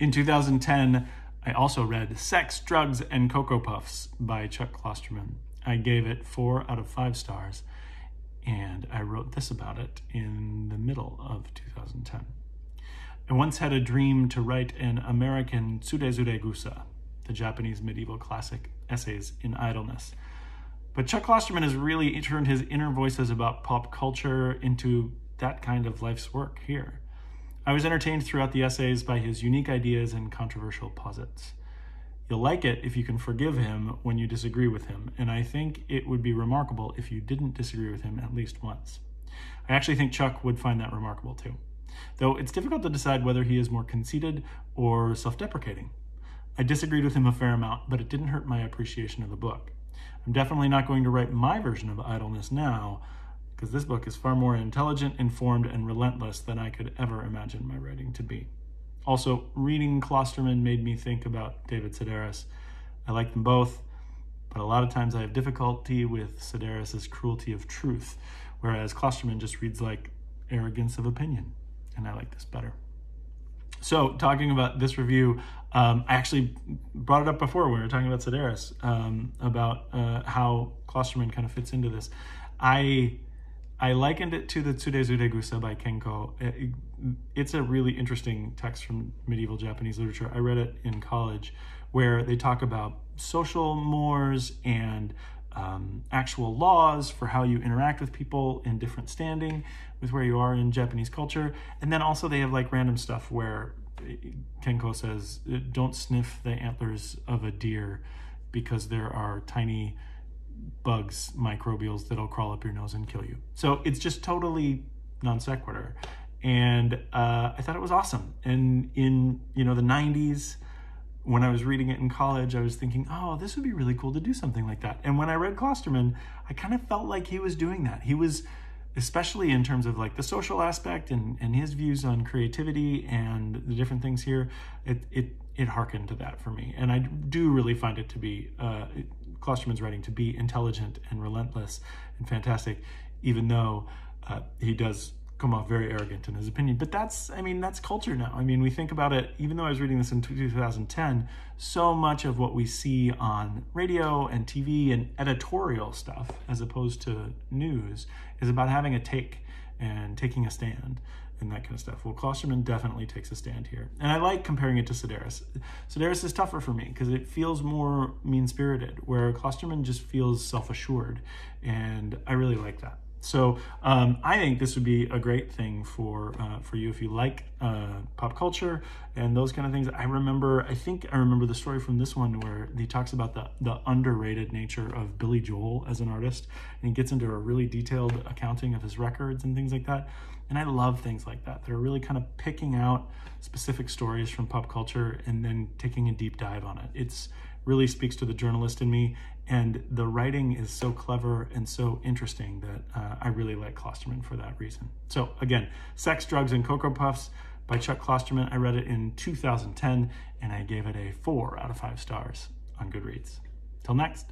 In 2010, I also read Sex, Drugs, and Cocoa Puffs by Chuck Klosterman. I gave it 4 out of 5 stars, and I wrote this about it in the middle of 2010. I once had a dream to write an American Tsurezuregusa, the Japanese medieval classic essays in Idleness. But Chuck Klosterman has really turned his inner voices about pop culture into that kind of life's work here. I was entertained throughout the essays by his unique ideas and controversial posits. You'll like it if you can forgive him when you disagree with him, and I think it would be remarkable if you didn't disagree with him at least once. I actually think Chuck would find that remarkable too, though it's difficult to decide whether he is more conceited or self-deprecating. I disagreed with him a fair amount, but it didn't hurt my appreciation of the book. I'm definitely not going to write my version of Idleness now, because this book is far more intelligent, informed, and relentless than I could ever imagine my writing to be. Also, reading Klosterman made me think about David Sedaris. I like them both, but a lot of times I have difficulty with Sedaris' cruelty of truth, whereas Klosterman just reads like arrogance of opinion, and I like this better. So, talking about this review, I actually brought it up before when we were talking about Sedaris, about how Klosterman kind of fits into this. I likened it to the Tsurezuregusa by Kenkoo. It's a really interesting text from medieval Japanese literature. I read it in college, where they talk about social mores and actual laws for how you interact with people in different standing with where you are in Japanese culture. And then also they have like random stuff where Kenkoo says, don't sniff the antlers of a deer because there are tiny bugs, microbials, that'll crawl up your nose and kill you. So it's just totally non sequitur. And I thought it was awesome. And in the 90s, when I was reading it in college, I was thinking, oh, this would be really cool to do something like that. And when I read Klosterman, I kind of felt like he was doing that. He was, especially in terms of like the social aspect and his views on creativity and the different things here, it harkened to that for me. And I do really find it to be, Klosterman's writing to be intelligent and relentless and fantastic, even though he does come off very arrogant in his opinion. But that's culture now. I mean, we think about it, even though I was reading this in 2010, so much of what we see on radio and TV and editorial stuff, as opposed to news, is about having a take and taking a stand and that kind of stuff. Well, Klosterman definitely takes a stand here. And I like comparing it to Sedaris. Sedaris is tougher for me because it feels more mean-spirited, where Klosterman just feels self-assured, and I really like that. So I think this would be a great thing for you if you like pop culture and those kind of things. I think I remember the story from this one where he talks about the underrated nature of Billy Joel as an artist, and he gets into a really detailed accounting of his records and things like that. And I love things like that. They're really kind of picking out specific stories from pop culture and then taking a deep dive on it. It's really speaks to the journalist in me, and the writing is so clever and so interesting that I really like Klosterman for that reason. So again, Sex, Drugs, and Cocoa Puffs by Chuck Klosterman. I read it in 2010, and I gave it a 4 out of 5 stars on Goodreads. Till next.